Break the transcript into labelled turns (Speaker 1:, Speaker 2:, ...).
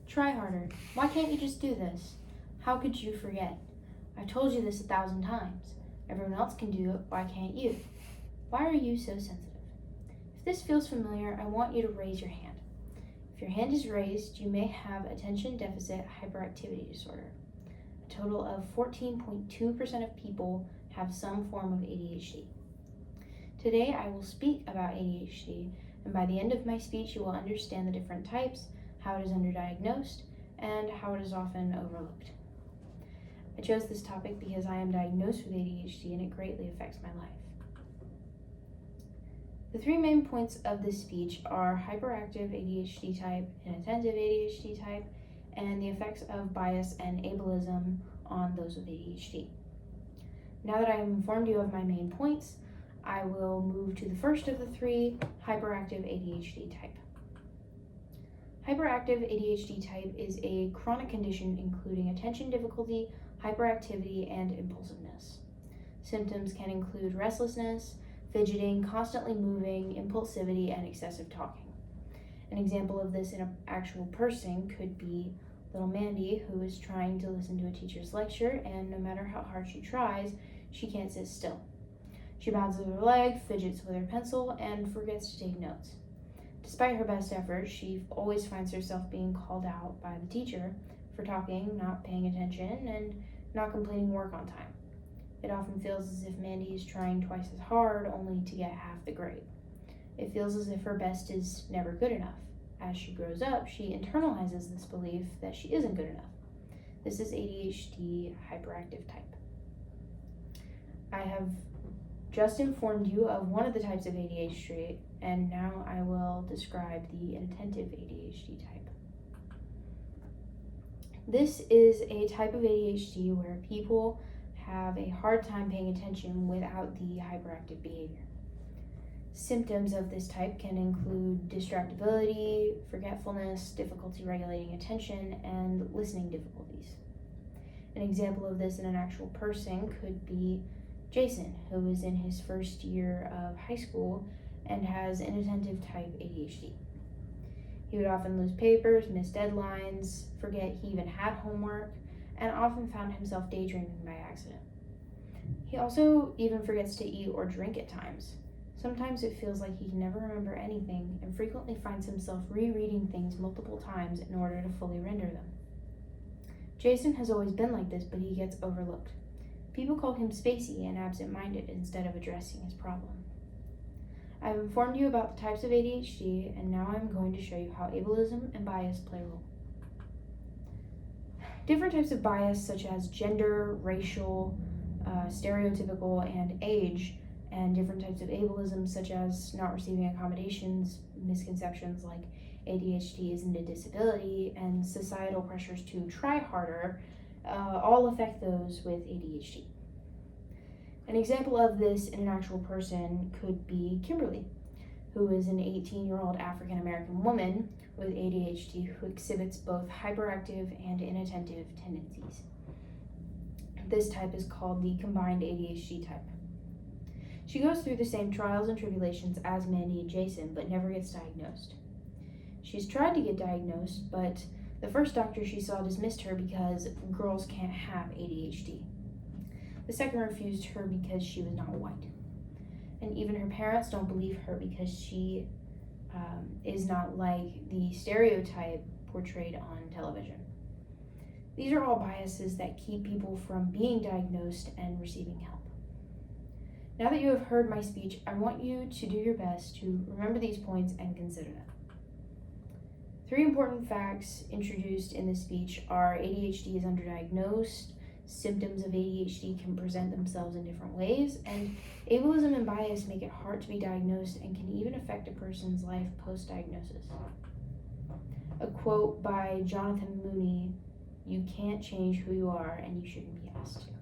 Speaker 1: Try harder. Why can't you just do this? How could you forget? I've told you this 1,000 times. Everyone else can do it, why can't you? Why are you so sensitive? If this feels familiar, I want you to raise your hand. If your hand is raised, you may have attention deficit hyperactivity disorder. A total of 14.2% of people have some form of ADHD. Today, I will speak about ADHD, and by the end of my speech, you will understand the different types, how it is underdiagnosed, and how it is often overlooked. I chose this topic because I am diagnosed with ADHD and it greatly affects my life. The three main points of this speech are hyperactive ADHD type, inattentive ADHD type, and the effects of bias and ableism on those with ADHD. Now that I have informed you of my main points, I will move to the first of the three, hyperactive ADHD type. Hyperactive ADHD type is a chronic condition including attention difficulty, hyperactivity, and impulsiveness. Symptoms can include restlessness, fidgeting, constantly moving, impulsivity, and excessive talking. An example of this in an actual person could be little Mandy, who is trying to listen to a teacher's lecture, and no matter how hard she tries, she can't sit still. She bounces her leg, fidgets with her pencil, and forgets to take notes. Despite her best efforts, she always finds herself being called out by the teacher for talking, not paying attention, and not completing work on time. It often feels as if Mandy is trying twice as hard only to get half the grade. It feels as if her best is never good enough. As she grows up, she internalizes this belief that she isn't good enough. This is ADHD hyperactive type. I have just informed you of one of the types of ADHD, and now I will describe the inattentive ADHD type. This is a type of ADHD where people have a hard time paying attention without the hyperactive behavior. Symptoms of this type can include distractibility, forgetfulness, difficulty regulating attention, and listening difficulties. An example of this in an actual person could be Jason, who is in his first year of high school and has inattentive type ADHD. He would often lose papers, miss deadlines, forget he even had homework, and often found himself daydreaming by accident. He also even forgets to eat or drink at times. Sometimes it feels like he can never remember anything and frequently finds himself rereading things multiple times in order to fully render them. Jason has always been like this, but he gets overlooked. People call him spacey and absent-minded instead of addressing his problem. I've informed you about the types of ADHD, and now I'm going to show you how ableism and bias play a role. Different types of bias, such as gender, racial, stereotypical, and age, and different types of ableism, such as not receiving accommodations, misconceptions like ADHD isn't a disability, and societal pressures to try harder, all affect those with ADHD. An example of this in an actual person could be Kimberly, who is an 18-year-old African-American woman with ADHD who exhibits both hyperactive and inattentive tendencies. This type is called the combined ADHD type. She goes through the same trials and tribulations as Mandy and Jason, but never gets diagnosed. She's tried to get diagnosed, but the first doctor she saw dismissed her because girls can't have ADHD. The second refused her because she was not white. And even her parents don't believe her because she is not like the stereotype portrayed on television. These are all biases that keep people from being diagnosed and receiving help. Now that you have heard my speech, I want you to do your best to remember these points and consider them. 3 important facts introduced in this speech are ADHD is underdiagnosed, symptoms of ADHD can present themselves in different ways, and ableism and bias make it hard to be diagnosed and can even affect a person's life post-diagnosis. A quote by Jonathan Mooney, "You can't change who you are and you shouldn't be asked to."